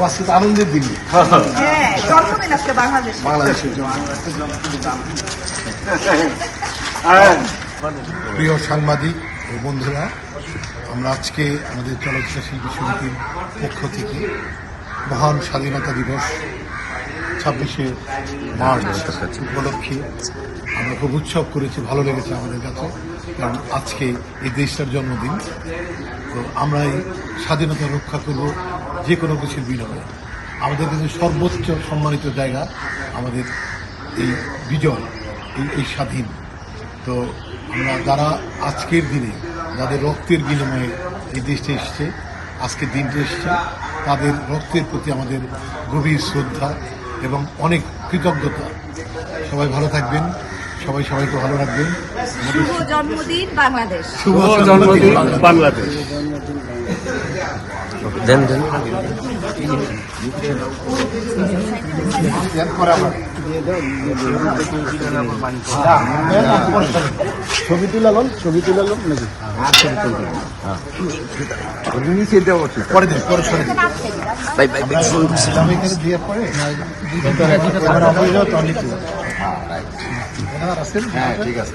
আজকে আনন্দের দিন, বাংলাদেশের প্রিয় সাংবাদিক ও বন্ধুরা, আমরা আজকে আমাদের চলচ্চিত্র শিল্পী সমিতির পক্ষ থেকে মহান স্বাধীনতা দিবস 26শে মার্চ উপলক্ষে আমরা খুব উৎসব করেছি। ভালো লেগেছে আমাদের কাছে, কারণ আজকে এই দেশটার জন্মদিন। তো আমরা এই স্বাধীনতা রক্ষা করব যে কোনো কিছুর বিনিময়ে। আমাদের কাছে সর্বোচ্চ সম্মানিত জায়গা আমাদের এই বিজয়, এই স্বাধীন। তো আমরা যারা আজকের দিনে যাদের রক্তের বিনিময়ে এই দেশটা এসছে, আজকের দিনটা এসছে, তাদের রক্তের প্রতি আমাদের গভীর শ্রদ্ধা এবং অনেক কৃতজ্ঞতা। সবাই ভালো থাকবেন, সবাই সবাইকে ভালো রাখবেন। শুভ জন্মদিন বাংলাদেশ। শুভ জন্মদিন বাংলাদেশ। দেন দেন ছবি তুলালাম নাকি? নিচে দেওয়া পরে দেন, পরে সরে দেন। বাই বাই বাই এখানে দিয়ে পরে হ্যাঁ ঠিক আছে।